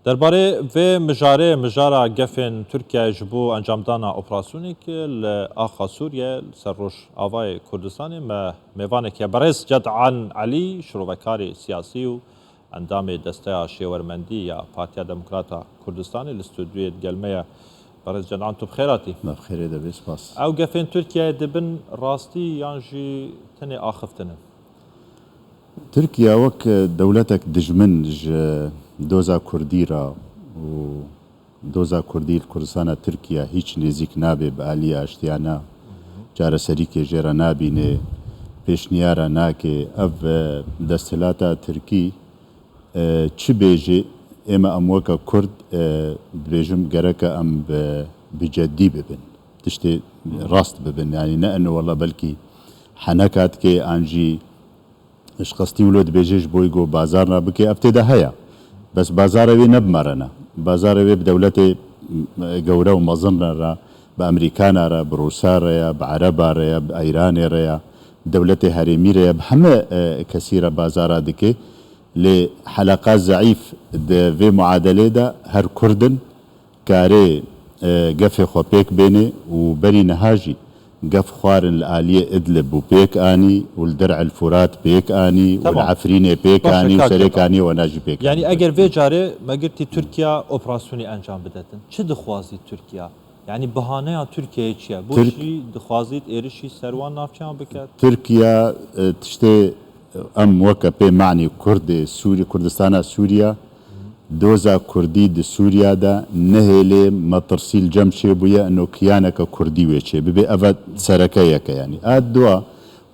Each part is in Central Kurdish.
درباره و مجارا گفن ترکیه جبو انجامدانا اپراسیونی که لآخا سوریه سروش آوای کردستان میوانه که برس جدعان علی شروعکاری سیاسی و اندام دسته شیورمندی یا پارتیا دموکراتا کردستانی الاستودیوی گلمه برس جدعان تو بخیراتی بخیره ده بیس باس او گفن ترکیه دبن راستی یانجی تنی آخفتنه تركيا وك دولتك دجمن دوزا كردي را و دوزا كردي الكردستان تركيا هيچ نزيك نابي بآلية اشتيانا جارة سريكي جيرا نابيني پیشنیارا ناكي اف دستلاتا تركي چه بيجي اما اموكا كرد بريجم گركا ام بجدي ببن تشتي راست ببن يعني نأنه والله بلكي حنكات كي انجي اش قصتي ولود بيجيش بويقو بازارنا بكي ابتدا هيا بس بازاروي نبمرنا بازاروي بدولتي قورا ومظننا را بامريكانا را بروسا را بعربا را بايران را دولتي هريمي را بحما كثيرة بازارا دكي لحلقات ضعيف في معادلة دا هر كردن كاري قفي خو بيك بيني وبني نهاجي قف خوارن الآلية إدلب وبيك آني والدرع الفرات بيك آني والعفرينة بيك آني وسريك آني وناجي بيك يعني أجر في جاري ما قلتي تركيا أوبراسيوني أنجام بدتن شو دخوازي تركيا يعني بهانه تركيا چيا بوشي دخوازيت إيرشي سروان نافچان بكات تركيا تشتي أم وكا بي معني كرد سوري كردستان سوريا دوزا كردي د سوريا دا نهيلي مطرسيل جمشي بويا انه كيانك كردي ويشي ببي افاد سركيك يعني دوا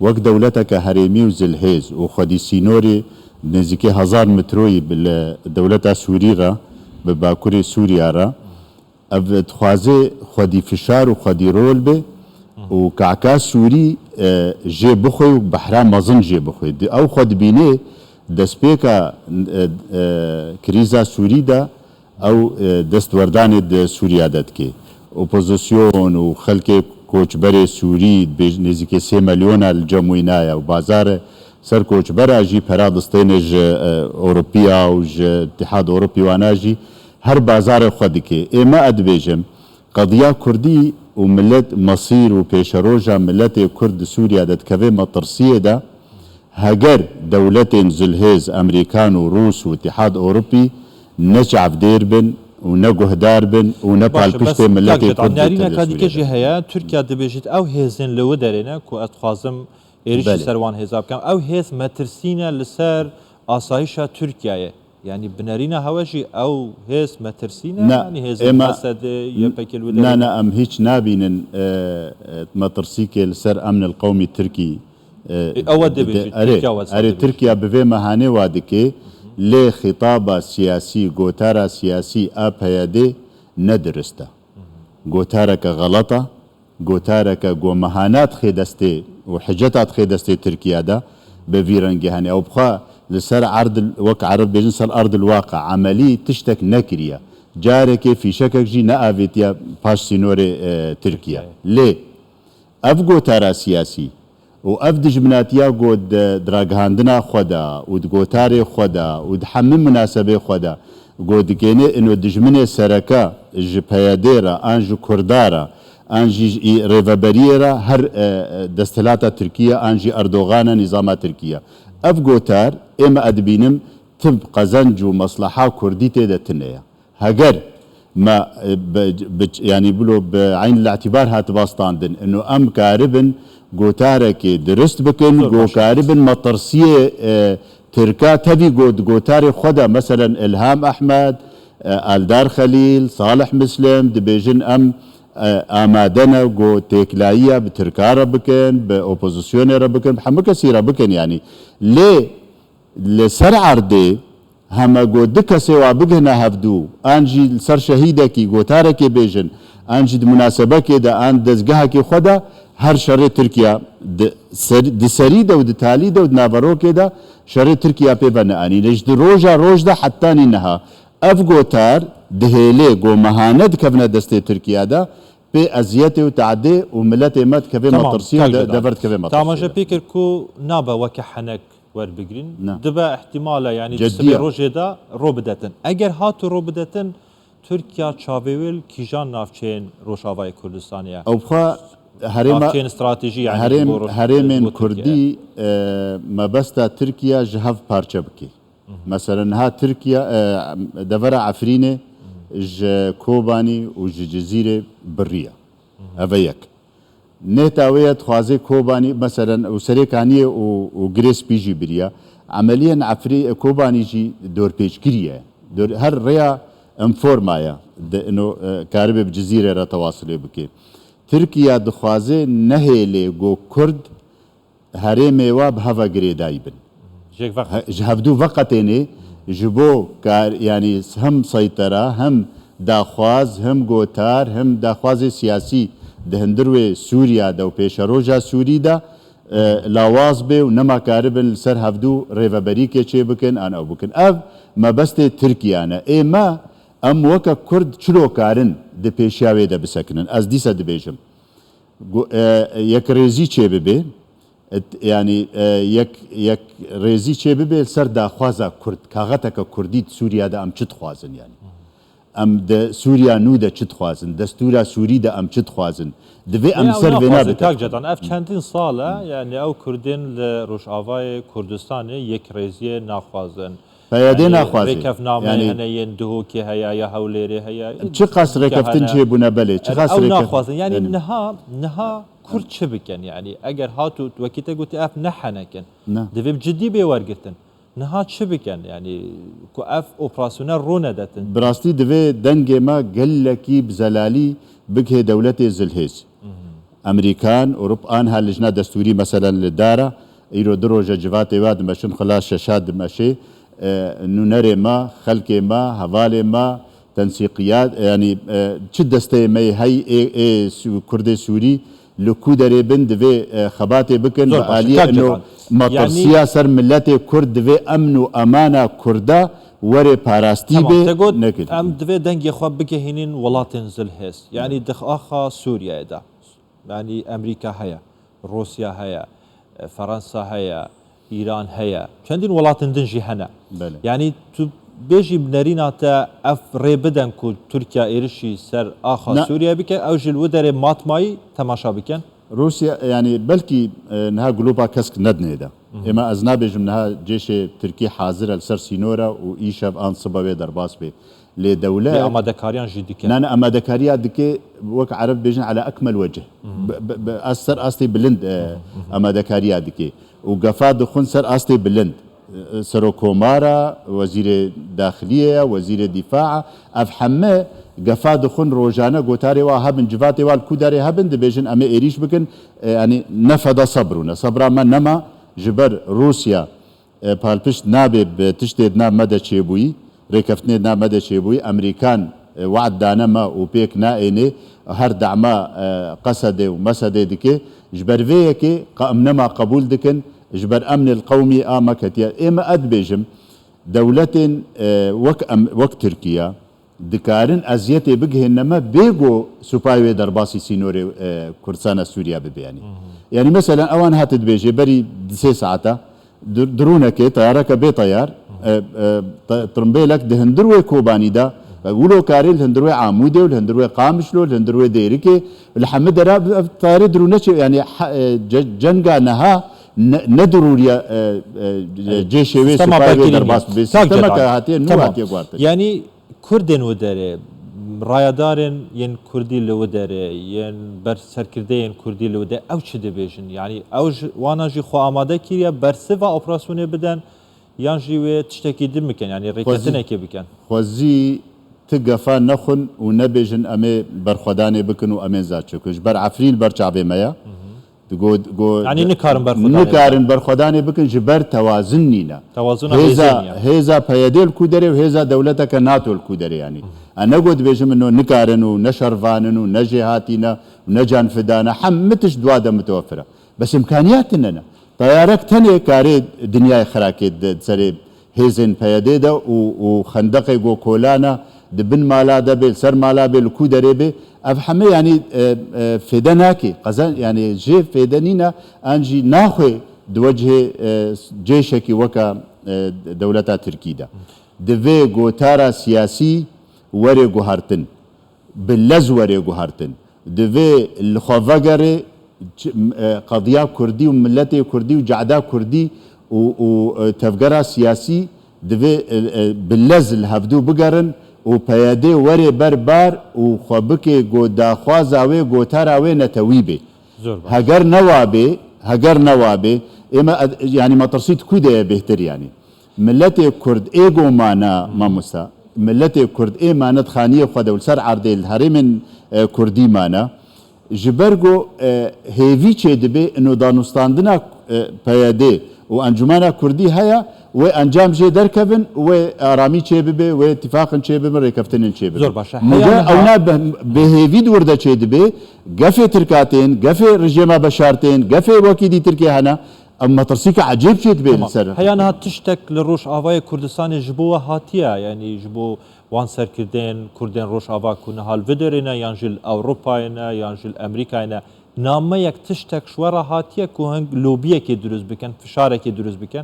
وك دولتك هريمي وزلهيز وخدي سينوري نزيكي 1000 متروي بالدولة سوريا بباكوري سوريا را افاد خوازي خدي فشار وخدي رول بي وكعكا سوري جي بخوي وبحرام مظن جي بخوي او خد بيني دسپیکا کریزا سوری دا او دستوردان د سوریا داد که اپوزیسیون و خلق کوچبر سوری نزدیک 3 میلیون الجموینایا و بازار سر کوچبر اجی پرادستین ج اوروپیا و ج اتحاد اوروپی واناجی هر بازار خود که اما ادبیجم قضیه کردی و ملت مصير و پیشروجا ملت کرد سوریا داد که مطرسیه دا هجر دولتين زلهيز امريكان وروس واتحاد اوروبي نجعف ديربن ونجهدار بن ونبال بشتي ملتي كرد نارينا كادي كجي هيا تركيا دبيجت او هيزن لو دارينا كو اتخازم ايريش سروان حساب كان او هيز مترسينا لسر اسايشا تركيا يعني بنارينا هواجي او هيز مترسينا يعني هيز مسد يبكل ودارينا لا ام هيك نابين مترسيك لسر امن القومي التركي اري تركيا بفي مهاني وادكي لي خطابة سياسي قوتارا سياسي ابهيادي ندرستا قوتارك غلطة قوتارك قو مهانات خيدستي وحجتات خيدستي تركيا دا بفيرنجي هاني او بخوا لسر عرض وك عرب بجنس الارض الواقع عملي تشتك نكريا جارك في شكك جي نافيتيا باش سينوري تركيا ليه اف قوتارا سياسي و اف دجمناتيا قد دراغهاندنا خدا و دقوتاري خدا و دحمم مناسبه خدا قد كيني انو دجمني سركا جبهياديرا انجو كردارا انجي ريفابريرا هر دستلاتا تركيا انجي اردوغانا نظام تركيا اف قوتار اما ادبينم تب قزنجو مصلحة كردي تيدا تنيا هجر ما يعني بلو بعين الاعتبار هات باستاندن انه ام كاربن قوتارك درست بكن قوكاربن مطرسية تركا تبي قوتاري خدا مثلا إلهام أحمد آلدار خليل صالح مسلم دبيجن أم آمادنا قو تيكلاية بتركا ربكن بأوبوزيسيون ربكن بحمد كثير ربكن يعني ليه لسر عردي هما قو دكا سوا بقنا هفدو انجي سر شهيدكي قوتارك بيجن انجي مناسبة كده ان دزقها خدا هر شر تركيا د سريده و د تاليده و د نافرو كده شر تركيا بيبنا اني ليش روج ده حتى انها افغوتار دهيلي جو مهاند كفنا دستي تركيا ده بأزيته وتعدي وملته مات كفي مطرسيه دبرت كفي مطرسيه تمام جا بيكر كو نابا وكحنك وەربگرین نه. دبە احتیمالە ینی جدیە. ڕۆژێدا ڕۆ بدەتن ئەگەر هاتو ڕۆ بدەتن تورکیا چاوێویل کیژان ناوچەیەن ڕۆژاوای کوردستانیە ئەو بخوا هەرێمە ناوچەیەن استراتیژی هەرێمێن کوردی مەبەستە تورکیا ji hev parçe bike mesela niha Tirkiye devera Efrînê ji Kobanî û ji Cizîrê biriye ev yek nêta wê ye dixwaze Kobanî mesela û serêkaniyê û Girêspî jî biriye emeliyen Kobanî jî dorpêçgirî ye her rêya informaya karibê bi Cizîrê re tewasilê bike Tirkiye dixwaze nehêlê got Kurd herêmê wa bi heva girêdayî bin ji hevdû veqetênê ji bo yanî hem seytera hem daxwaz hem gotar hem daxwazê siyasî di hindir wê Sûriya de û pêşeroja Sûrî de lawaz bê û nema karibin li ser hevdû rêveberîkê çê bikin an ew bikin ev mebestê Tirkiye ne ême em weke Kurd çilo karin di pêşiya wê de bisekinin ez dîsa dibêjim yek rêzî çê bibe yani yek rêzî çê bibe ser daxwaza Kurd kaxeteke Kurdî Sûriya de em çi dixwazin yani em de Sûriya nû de çi dixwazin destûra Sûrî de em çi dixwazin divê em ser vê nabitin ev çendîn sal e yani ew Kurdên li Rojavayê Kurdistanê yek rêziyê naxwazin peyadê naxwazin rêkevname hene yên dihokê heya ya hewlêrê heya çi qas rêkeftin çêbûne belê çi qas naxwazin yani niha Kurd çi bikin yani eger hatû wekî te gotî ev nehenekin divê ciddî bê wergirtin niha çi bikin yani ku ev operasyonel ro nedetin bi rastî divê dengê me gelekî bi zelalî bigihê dewletê zilhêz Emerîkan Ewropan her lijna destûrî meselen li dara îro di roja civatê wa dimeşin xila şeşa dimeşê nûnerê me xelkê me hevalê me tensîqiyat yani çi desteyê me hey Kurdê Sûrî li ku derê bin divê xebatê bikin bi aliyê matirsiya ser milletê Kurd divê emn û emana Kurda werê parastî bê nekir em divê dengê xwe bigihînin welatên zilhêz yani dixaxa Sûriyeyê de yani Emerîka heye Rusya heye Fransa heye İran heye çendîn welatên din jî hene yani tu bêjî nerîna te ev rê bidin ku Tirkiye êrişî ser axa Sûriye bike ew ji li wê derê matmayî temaşa bikin Rusya yani belkî niha globa kesk nedinê de ême ez nabêjim niha cêşê Tirkî hazir el ser sînora û îşev an siba wê derbas bê lê dewlet amadekariyan jî dike ne amadekariya dike wek Ereb bêjin ala ekmel wecih ez ser astê bilind amadekariya dike û gefa dixwin ser astê bilind Serokkomara Wezîrê Daxiliye Wezîrê Dîfaa ev heme gefa dixwin rojane gotarê wa hebin civatê wa li ku derê hebin dibêjin em ê êrîş bikin yani nefeda sabr û ne sabra me nema ji ber Rusya palpişt nabe bi tiştê nav me de çêbûyî rêkeftinê nav me de çêbûyî Emerîkan wad dane me û pêk naênê her dema Qesedê û Mesedê dike ji ber vê yekê em nema qebûl dikin ji ber emnê qewmî a me ketiye ême ez dibêjim dewletên wek Tirkiye dikarin eziyetê bigihîne me bêgo supayê wê derbasî sînorê Kurdistana Sûriya bibe yani mesela ewan hat dibêje berî 3 saeta dronekê tayareke bê tayar trimbêlek di hindir wê Kobanî de wilo li hindir wê Amûdê li hindir wê Qamişlo li hindir wê Dêrikê li hemû dera tayarê drone yani cenga neha ne dururiye cêşê wê supayê wê derbas bibe sistemeke hatiye nû hatiye guartin yani Kurdên wê derê rayadarên yên Kurdî li wê derê yên berserkirdeyên Kurdî li wê derê ew çi dibêjin yani ew wana jî xwe amade kiriye bersiva operasyonê bidin yan jî wê tiştekî din bikin yani rêketinekê bikin xwezî ti gefa nexwin û nebêjin em ê berxwedanê bikin û em ê zat çekin ji ber Efrîn berçavê me ye yani nikarin berxwedanê bikin ji ber tewazin nîne hêza peyedê li ku derê û hêza dewleteke NATO li ku derê yanî ne got dibêjim no nikarin û ne şervanin û ne jêhatîne û ne canfidane hemû tişt duwa de mitewefir e bes imkaniyatin ne tayarek tenê karê dinyayê xerakê serê hêzên peyedê de û xendeqê got kolana di bin mala de bê ser mala bê li ku derê bê ev hemê yanî fêde nake qezan yani jê fêde nîne an jî naxwe دوجه جيشك وكا دولتا تركي دا دفي قوتارا سياسي وري قهارتن باللز وري قهارتن دفي الخوفاقري قضية كردي وملتي كردي وجعدا كردي وتفقرا سياسي دفي باللز الهفدو بقرن وبيادي وري بربار وخوبكي قو داخوازاوي قوتاراوي نتويبي هجر نوابي اما يعني ما ترصيد كودا بهتر يعني ملتي كرد ايجو مانا ماموسا ملتي كرد اي مانا خانيه خدا والسر عرضي الهرم كردي مانا جبرجو هيفي دبي انه دانوستاندنا بيادي وانجمانا كردي هيا وانجام جي دركبن وارامي ببي واتفاق ببي ريكفتن ببي زور باشا اونا بهيفي دوردا دبي قفي تركاتين قفي رجيما بشارتين قفي وكيدي تركي هنا اما ترسيك عجيب دبي السر هيانها تشتك لروش افاي كردستان جبوه هاتيا يعني جبو وان سر كردين روش افا كنا هالفيدرنا يانجل اوروباينا يانجل امريكاينا نامه يك تشتك شوارا هاتيا كوهن لوبيه كي دروز بكن فشاره كي دروز بكن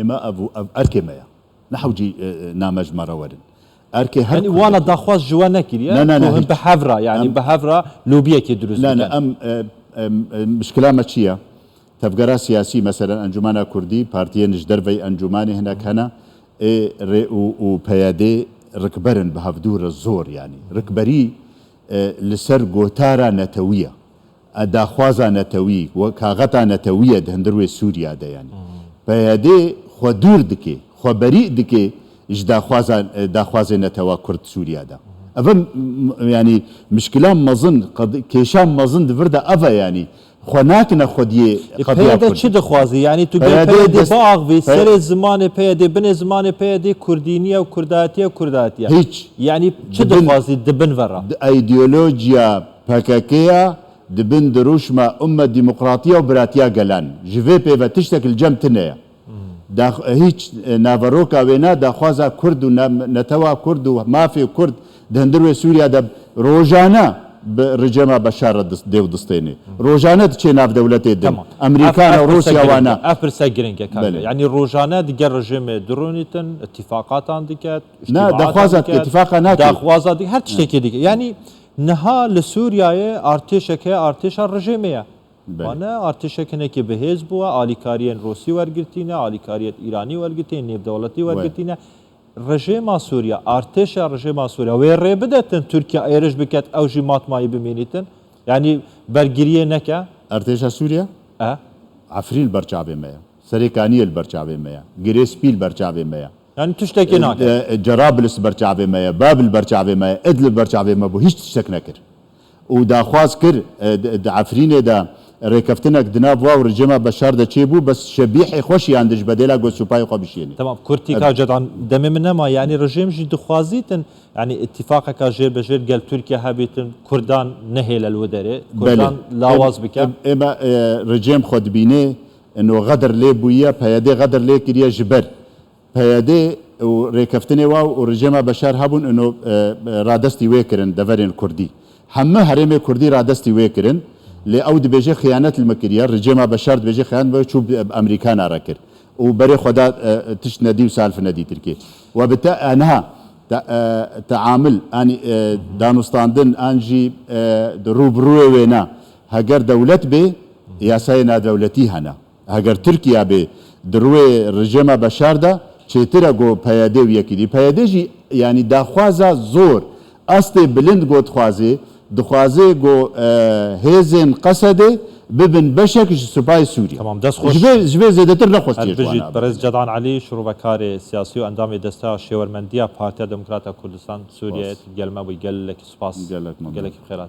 اما ابو اركي مايا نحوجي نامج مره ورن اركي يعني وانا داخواز جوانا كيريا لا بحفره يعني بحفره لوبيه كي دروز لا لا مشكله ماشيه تفقرا سياسي مثلا انجمانا كردي بارتيين جدرفي انجماني هناك هنا وبيادي ركبرن بهفدور الزور يعني ركبري لسر قوتارا نتويه داخوازا نتوي وكاغتا نتويه دهندروي سوريا ده يعني بيادي خو دور دكي خو بريء دكي اج داخوازا نتوا كرد سوريا ده افا يعني مشكلة مظن كيشان مظن دفردا افا يعني خناكنا خديه قضيه بيادي چه دخوازي يعني تو بيادي باغ في سر زمان بيادي بن زمان بيادي كردينيه وكرداتيه وكرداتيه هيك يعني چه دخوازي دبن ورا ايديولوجيا باكاكيا دبن دروشما أمة ديمقراطية وبراتيا قلان جيفي بيفا تشتكل جمتنا هيك نافروكا وينا داخوازا كرد ونتوا كرد وما في كرد دهندروي سوريا دا روجانا برجما بشار ديو دستيني روجانا تشي ناف دولتي دم امريكان وروسيا وانا افرسا جرينكا يعني روجانا دي رجيم درونيتن اتفاقات عندك نا داخوازا اتفاقا داخوازا دي هر تشتكي دي يعني نها لسوريا ارتشك ارتش الرجيميه وانا ارتشك نكي بهز بوا اليكاريين روسي ورغتينا اليكاريت ايراني ورغتين نيف دولتي ورغتينا رجيم سوريا ارتش رجيم سوريا وير بدت تركيا ايرج بكت او جماعت ماي بمينيتن يعني برغريه نكا ارتش سوريا عفرين برچاوي ميا سريكاني البرچاوي ميا جريسبي البرچاوي ميا يعني تشتكي ناك جرابلس برچاوي ميا بابل برچاوي ميا ادل برچاوي ما بو هيش تشتك نكر ودا خواز كر عفرين دا ريكفتنك دناب واو رجما بشار دا تشيبو بس شبيح خوشي عندش بديلا جو سوباي قبشيني تمام كورتيكا جدعا دم منما يعني رجيم جي دخوازيتن يعني اتفاقك جير بجير قال تركيا هابيتن كردان نهيل الودري كردان لاواز بك اما رجيم خد بيني انه غدر لي بويا بيادي غدر لي كريا جبر بيادي وريكفتني واو ورجما بشار هابون انه رادستي ويكرن دفرين كردي همه هرمي كردي رادستي ويكرن لأود بيجي خيانات المكرية رجيما بشار بيجي خيانات بيشوف أمريكان راكر وبري خدا تش ندي وسالف ندي تركي وبالتالي أنها تعامل أني دانوستاندن أنجي روبروي وينا هجر دولت بي يا سينا دولتي هنا هجر تركيا بي دروي رجيما بشار دا چترا جو پيادي ويكيدي پيادي جي يعني داخوازا زور أستي بلند جو تخوازي دخوازي جو هيزن قصدي ببن بشك سوباي سوريا تمام دست خوش جبه زيادتر نخوستيش بجيت برز جدعان علي شروبكاري سياسي واندامي دستا شيورمنديا بارتيا ديمقراطيا كردستان سوريا قال ما بيقال لك سباس قال لك بخيرات